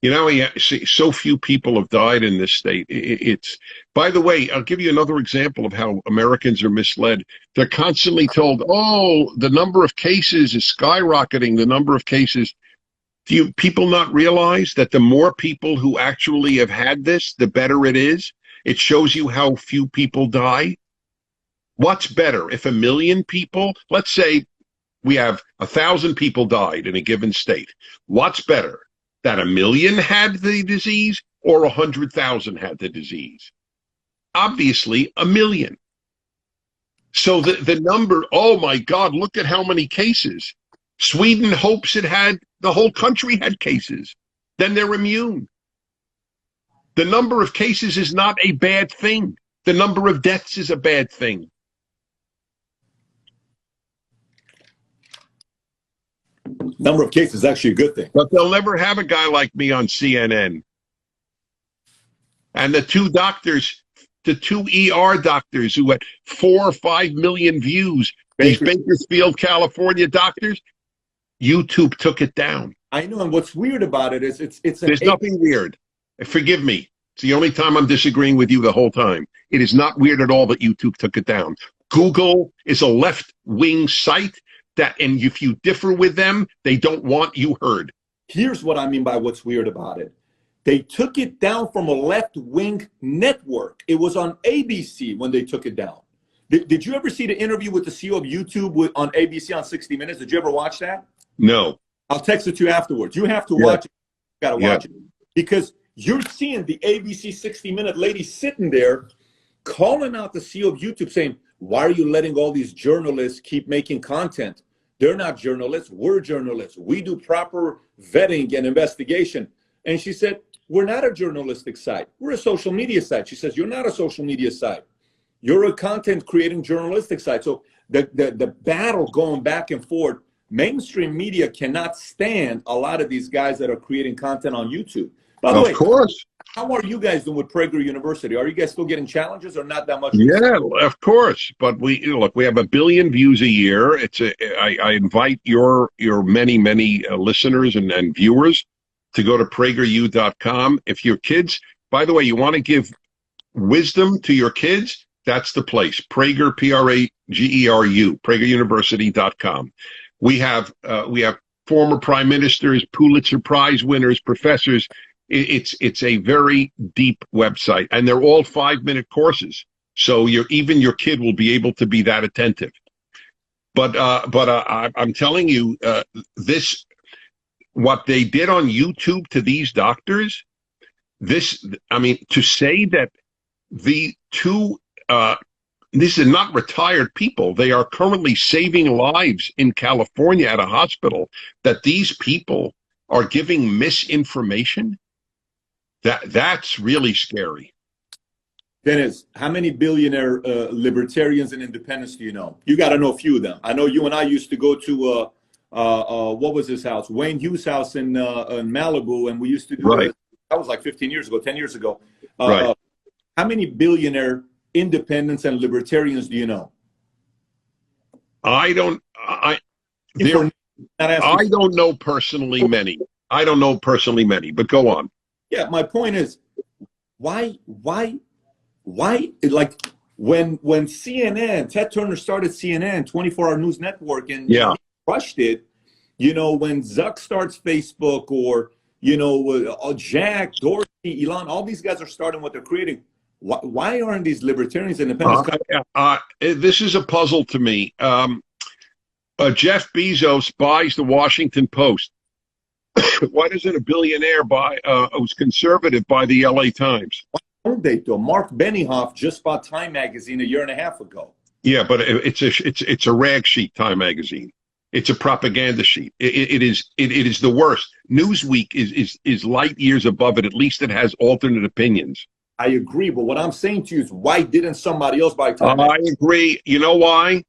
You know, so few people have died in this state. It's, by the way, I'll give you another example of how Americans are misled. They're constantly told, oh, the number of cases is skyrocketing, the number of cases. Do people not realize that the more people who actually have had this, the better it is? It shows you how few people die. What's better? If 1 million people, let's say we have 1,000 people died in a given state. What's better? That 1 million had the disease or 100,000 had the disease? Obviously, 1 million. So the number, oh my God, look at how many cases. Sweden hopes the whole country had cases. Then they're immune. The number of cases is not a bad thing. The number of deaths is a bad thing. Number of cases is actually a good thing. But they'll never have a guy like me on CNN. And the two ER doctors who had 4 or 5 million views, these Bakersfield, California doctors, YouTube took it down. I know, and what's weird about it is there's nothing weird. Forgive me. It's the only time I'm disagreeing with you the whole time. It is not weird at all that YouTube took it down. Google is a left-wing site that, and if you differ with them, they don't want you heard. Here's what I mean by what's weird about it. They took it down from a left-wing network. It was on ABC when they took it down. Did you ever see the interview with the CEO of YouTube on ABC on 60 Minutes? Did you ever watch that? No. I'll text it to you afterwards. You have to watch it. You got to watch it. Because you're seeing the ABC 60-minute lady sitting there calling out the CEO of YouTube saying, why are you letting all these journalists keep making content? They're not journalists. We're journalists. We do proper vetting and investigation. And she said, we're not a journalistic site. We're a social media site. She says, you're not a social media site. You're a content creating journalistic site. So the battle going back and forth, mainstream media cannot stand a lot of these guys that are creating content on YouTube. By the way, of course. How are you guys doing with Prager University? Are you guys still getting challenges or not that much? Yeah, of course. But we have 1 billion views a year. I invite your many listeners and viewers to go to prageru.com. If your kids, by the way, you want to give wisdom to your kids, that's the place. Prager, Prageru, PragerUniversity.com. We have former prime ministers, Pulitzer Prize winners, professors. It's a very deep website, and they're all 5-minute courses. So even your kid will be able to be that attentive. But I'm telling you, what they did on YouTube to these doctors, to say that the two, this is not retired people. They are currently saving lives in California at a hospital, that these people are giving misinformation. That's really scary. Dennis, how many billionaire libertarians and independents do you know? You got to know a few of them. I know you and I used to go to, what was his house? Wayne Hughes' house in Malibu, and we used to do that. That was like 15 years ago, 10 years ago. How many billionaire independents and libertarians do you know? I don't know personally many. I don't know personally many, but go on. Yeah, my point is, why, like, when CNN, Ted Turner started CNN, 24-hour news network, and he crushed it, when Zuck starts Facebook, or, Jack, Dorsey, Elon, all these guys are starting what they're creating. Why aren't these libertarians and independents? This is a puzzle to me. Jeff Bezos buys the Washington Post. Why doesn't a billionaire who's conservative buy the LA Times? Why don't they, though? Mark Benioff just bought Time magazine a year and a half ago. Yeah, but it's a rag sheet, Time magazine. It's a propaganda sheet. It is the worst. Newsweek is light years above it. At least it has alternate opinions. I agree, but what I'm saying to you is, why didn't somebody else buy Time magazine? I agree. You know why?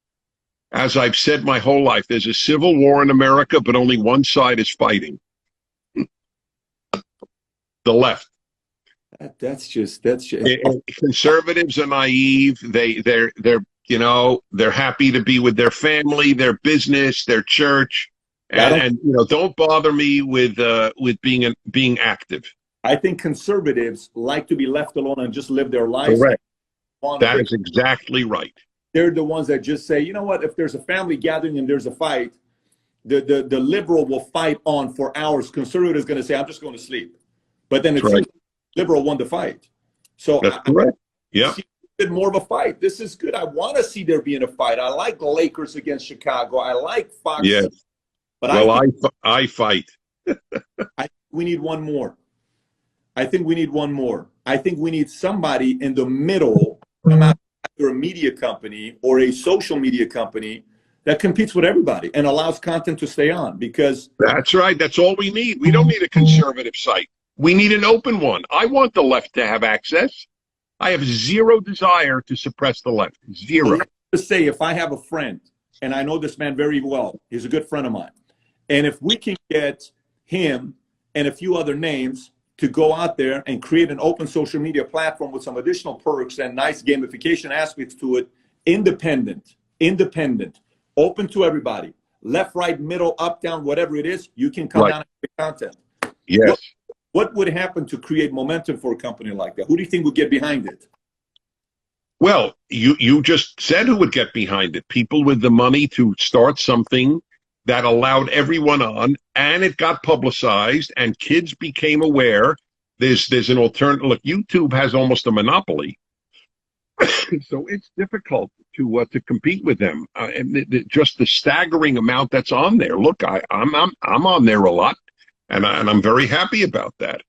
As I've said my whole life, there's a civil war in America, but only one side is fighting. The left. That's just. Conservatives are naive. They're happy to be with their family, their business, their church, and don't bother me with being active. I think conservatives like to be left alone and just live their lives. Correct. That is exactly right. They're the ones that just say, you know what, if there's a family gathering and there's a fight, the liberal will fight on for hours. Conservative is going to say, I'm just going to sleep. But then it's right. Liberal won the fight. So that's correct. Yeah. Bit more of a fight. This is good. I want to see there being a fight. I like the Lakers against Chicago. I like Fox. Yes. But I fight. We need one more. I think we need one more. I think we need somebody in the middle, no matter a media company or a social media company, that competes with everybody and allows content to stay on. Because that's right. That's all we need. We don't need a conservative site. We need an open one. I want the left to have access. I have zero desire to suppress the left. Zero. Well, let's say if I have a friend, and I know this man very well, he's a good friend of mine, and if we can get him and a few other names to go out there and create an open social media platform with some additional perks and nice gamification aspects to it, independent, open to everybody, left, right, middle, up, down, whatever it is, you can come down and create content. Yes. What would happen to create momentum for a company like that? Who do you think would get behind it? Well, you just said who would get behind it. People with the money to start something that allowed everyone on, and it got publicized, and kids became aware. There's an alternative. Look, YouTube has almost a monopoly, so it's difficult to compete with them. And just the staggering amount that's on there. Look, I'm on there a lot. And I'm very happy about that,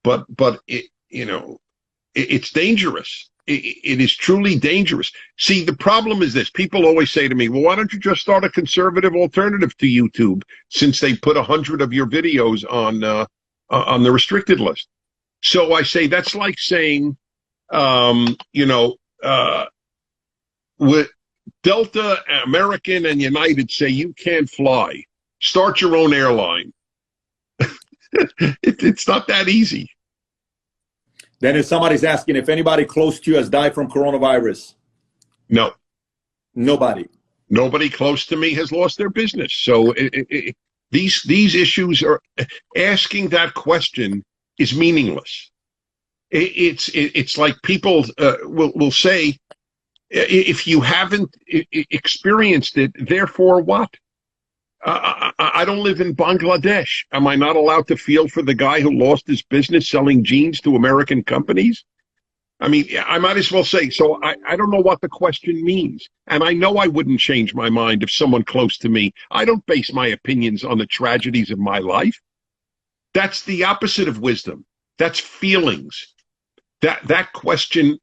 but it's dangerous. It is truly dangerous. See, the problem is this: people always say to me, "Well, why don't you just start a conservative alternative to YouTube, since they put 100 of your videos on the restricted list?" So I say that's like saying, with Delta, American, and United say you can't fly. Start your own airline. It's not that easy. Then if somebody's asking if anybody close to you has died from coronavirus. No. Nobody. Nobody close to me has lost their business. So these issues are, asking that question is meaningless. It's like people will say, if you haven't experienced it, therefore what? I don't live in Bangladesh. Am I not allowed to feel for the guy who lost his business selling jeans to American companies? I mean, I might as well say, so I don't know what the question means. And I know I wouldn't change my mind if someone close to me. I don't base my opinions on the tragedies of my life. That's the opposite of wisdom. That's feelings. That question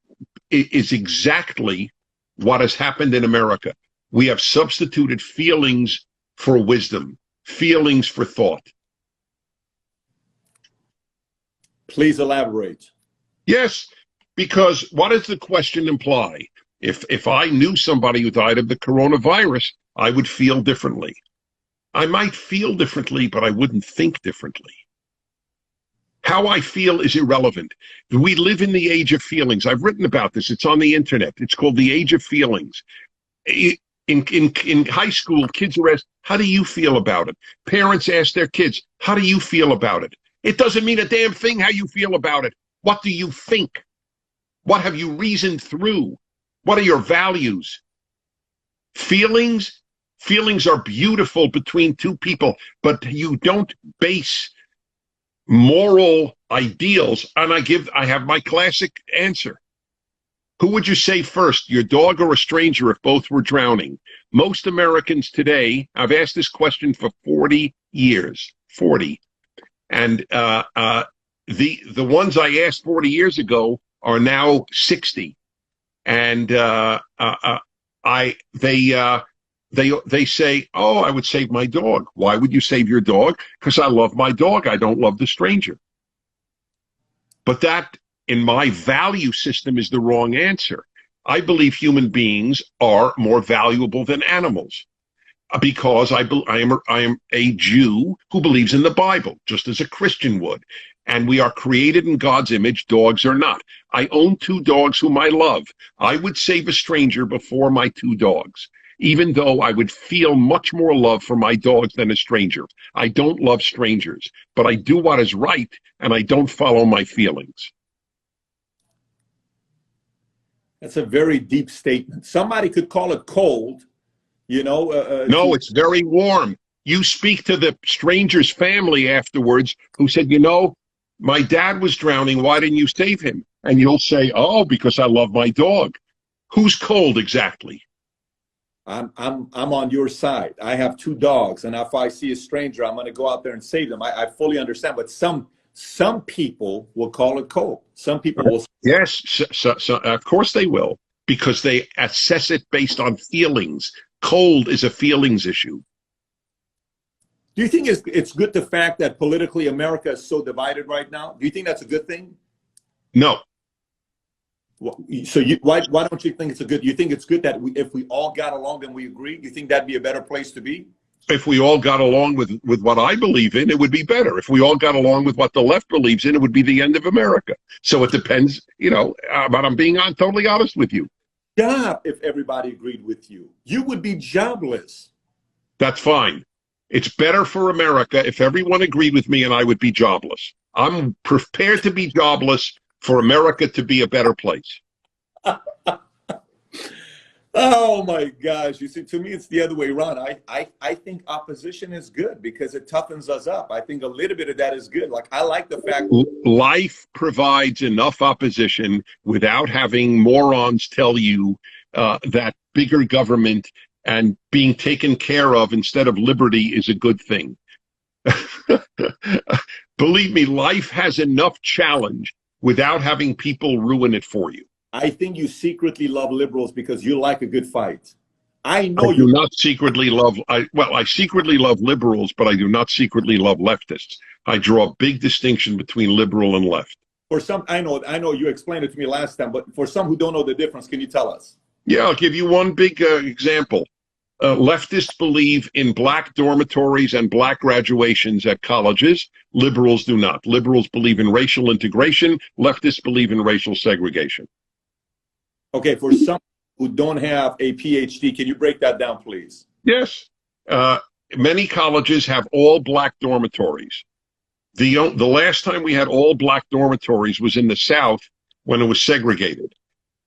is exactly what has happened in America. We have substituted feelings for wisdom, feelings for thought. Please elaborate. Yes, because what does the question imply? If I knew somebody who died of the coronavirus, I would feel differently. I might feel differently, but I wouldn't think differently. How I feel is irrelevant. We live in the age of feelings. I've written about this. It's on the internet. It's called the age of feelings. In high school, kids are asked, how do you feel about it? Parents ask their kids, how do you feel about it? It doesn't mean a damn thing how you feel about it. What do you think? What have you reasoned through? What are your values? Feelings are beautiful between two people, but you don't base moral ideals. And I have my classic answer. Who would you say first, your dog or a stranger, if both were drowning? Most Americans today, I've asked this question for 40 years, 40. And the ones I asked 40 years ago are now 60. And they say, oh, I would save my dog. Why would you save your dog? Because I love my dog. I don't love the stranger. But that, in my value system, is the wrong answer. I believe human beings are more valuable than animals because I am a Jew who believes in the Bible, just as a Christian would. And we are created in God's image. Dogs are not. I own 2 dogs whom I love. I would save a stranger before my 2 dogs, even though I would feel much more love for my dogs than a stranger. I don't love strangers, but I do what is right, and I don't follow my feelings. That's a very deep statement. Somebody could call it cold, you know. No, it's very warm. You speak to the stranger's family afterwards who said, you know, my dad was drowning. Why didn't you save him? And you'll say, oh, because I love my dog. Who's cold exactly? I'm on your side. I have 2 dogs, and if I see a stranger, I'm going to go out there and save them. I fully understand, but some people will call it cold. Some people will. Yes, so of course they will, because they assess it based on feelings. Cold is a feelings issue. Do you think it's good the fact that politically America is so divided right now? Do you think that's a good thing? No. So why don't you think it's a good? You think it's good that if we all got along, then we agree? You think that'd be a better place to be? If we all got along with what I believe in, it would be better. If we all got along with what the left believes in, it would be the end of America. So it depends, you know, but I'm being totally honest with you. If everybody agreed with you, you would be jobless. That's fine. It's better for America if everyone agreed with me, and I would be jobless. I'm prepared to be jobless for America to be a better place. Oh my gosh. You see, to me, it's the other way around. I think opposition is good because it toughens us up. I think a little bit of that is good. Like, I like the fact life provides enough opposition without having morons tell you that bigger government and being taken care of instead of liberty is a good thing. Believe me, life has enough challenge without having people ruin it for you. I think you secretly love liberals because you like a good fight. I know I do not secretly love, I secretly love liberals, but I do not secretly love leftists. I draw a big distinction between liberal and left. For some, I know you explained it to me last time, but for some who don't know the difference, can you tell us? Yeah, I'll give you one big example. Leftists believe in black dormitories and black graduations at colleges. Liberals do not. Liberals believe in racial integration. Leftists believe in racial segregation. Okay, for some who don't have a PhD, can you break that down, please? Yes. Many colleges have all black dormitories. The last time we had all black dormitories was in the South when it was segregated.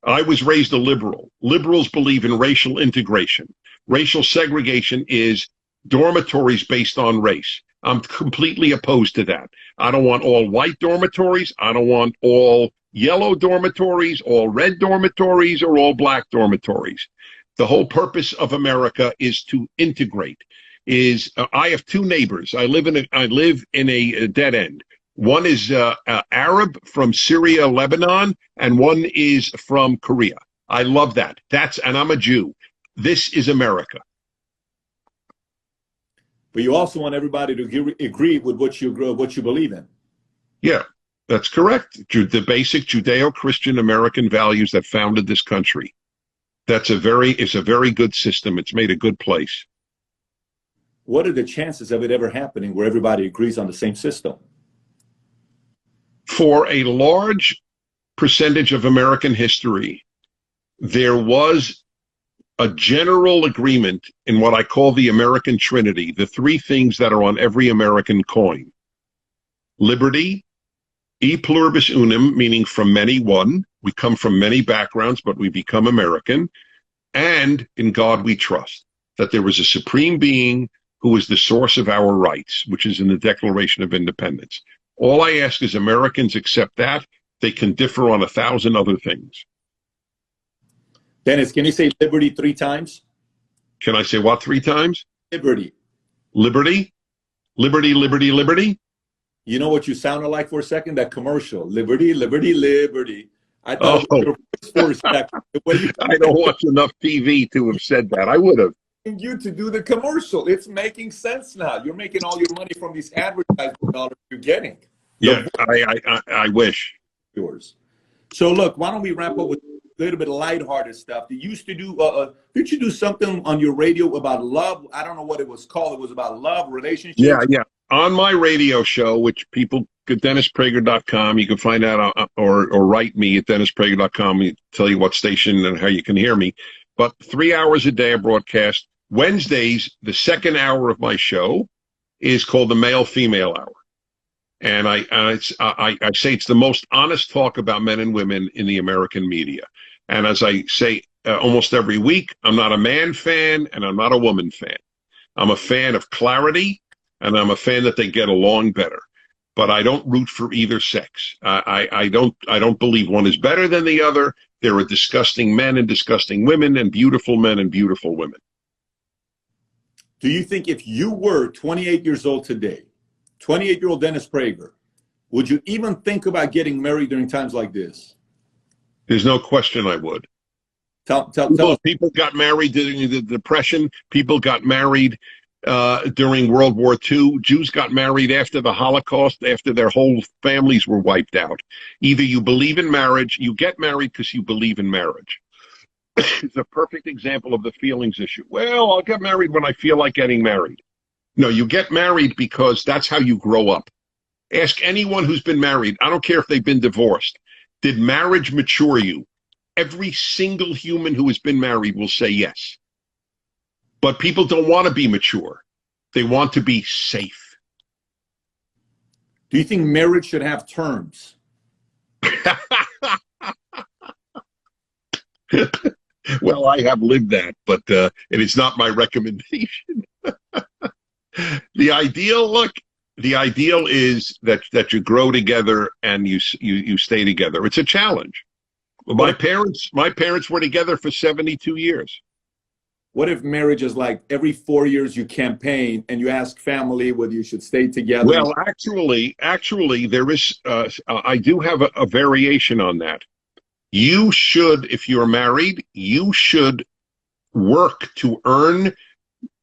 I was raised a liberal. Liberals believe in racial integration. Racial segregation is dormitories based on race. I'm completely opposed to that. I don't want all white dormitories. I don't want all yellow dormitories, all red dormitories, or all black dormitories. The whole purpose of America is to integrate. I have two neighbors. I live in a dead end. One is Arab from Syria, Lebanon, and one is from Korea. I love that. And I'm a Jew. This is America. But you also want everybody to agree with what you believe in. Yeah, that's correct. The basic Judeo-Christian American values that founded this country. It's a very good system. It's made a good place. What are the chances of it ever happening where everybody agrees on the same system? For a large percentage of American history, there was a general agreement in what I call the American Trinity, the three things that are on every American coin. Liberty, e pluribus unum, meaning from many one. We come from many backgrounds, but we become American. And in God we trust, that there was a supreme being who is the source of our rights, which is in the Declaration of Independence. All I ask is Americans accept that. They can differ on 1,000 other things. Dennis, can you say liberty 3 times? Can I say what 3 times? Liberty. Liberty? Liberty, liberty, liberty? You know what you sounded like for a second? That commercial. Liberty, liberty, liberty. I thought your voice for a second. I don't watch enough TV to have said that. I would have. You to do the commercial. It's making sense now. You're making all your money from these advertising dollars you're getting. Yeah, I wish. Yours. So look, why don't we wrap up with a little bit of lighthearted stuff? You used to do, did you do something on your radio about love? I don't know what it was called. It was about love, relationships. Yeah. On my radio show, which people at DennisPrager.com, you can find out or write me at DennisPrager.com, tell you what station and how you can hear me. But 3 hours a day I broadcast. Wednesdays, the second hour of my show is called the Male-Female Hour. And I say it's the most honest talk about men and women in the American media. And as I say almost every week, I'm not a man fan and I'm not a woman fan. I'm a fan of clarity and I'm a fan that they get along better. But I don't root for either sex. I don't believe one is better than the other. There are disgusting men and disgusting women and beautiful men and beautiful women. Do you think if you were 28 years old today, 28-year-old Dennis Prager, would you even think about getting married during times like this? There's no question I would. Tell us. People got married during the Depression. People got married during World War II. Jews got married after the Holocaust, after their whole families were wiped out. Either you believe in marriage, you get married because you believe in marriage. It's a perfect example of the feelings issue. Well, I'll get married when I feel like getting married. No, you get married because that's how you grow up. Ask anyone who's been married. I don't care if they've been divorced. Did marriage mature you? Every single human who has been married will say yes. But people don't want to be mature. They want to be safe. Do you think marriage should have terms? Well, I have lived that, but it is not my recommendation. The ideal is that you grow together and you stay together. It's a challenge. My parents were together for 72 years. What if marriage is like every 4 years you campaign and you ask family whether you should stay together? Well, actually, there is. I do have a variation on that. You should, if you're married, you should work to earn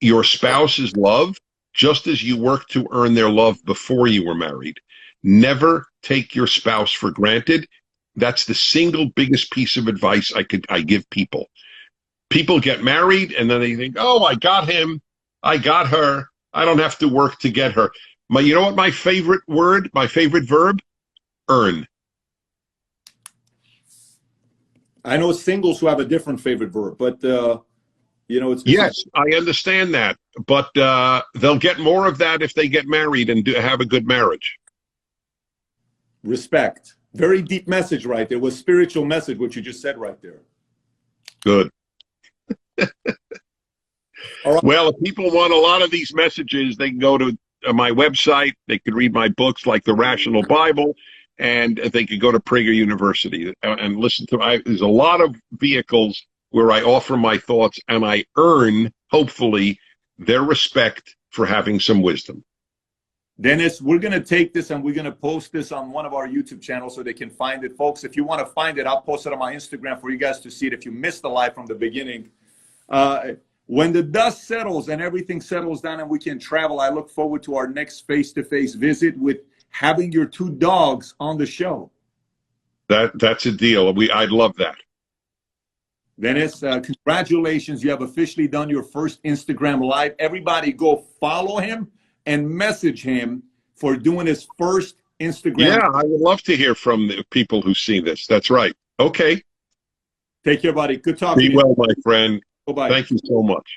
your spouse's love, just as you work to earn their love before you were married. Never take your spouse for granted. That's the single biggest piece of advice I give people. People get married and then they think, oh, I got him, I got her, I don't have to work to get her. You know what my favorite verb? Earn. I know singles who have a different favorite verb, but it's yes, I understand that, but they'll get more of that if they get married and have a good marriage. Respect. Very deep message right there. Was spiritual message, what you just said right there. Good. All right. Well, if people want a lot of these messages, they can go to my website. They could read my books like The Rational Bible, and they could go to Prager University and listen to. There's a lot of vehicles where I offer my thoughts, and I earn, hopefully, their respect for having some wisdom. Dennis, we're going to take this and we're going to post this on one of our YouTube channels so they can find it. Folks, if you want to find it, I'll post it on my Instagram for you guys to see it if you missed the live from the beginning. When the dust settles and everything settles down and we can travel, I look forward to our next face-to-face visit with having your 2 dogs on the show. That's a deal. I'd love that. Dennis, congratulations. You have officially done your first Instagram live. Everybody go follow him and message him for doing his first Instagram. Yeah, I would love to hear from the people who see this. That's right. Okay. Take care, buddy. Good talking to you. Be well, my friend. Bye-bye. Thank you so much.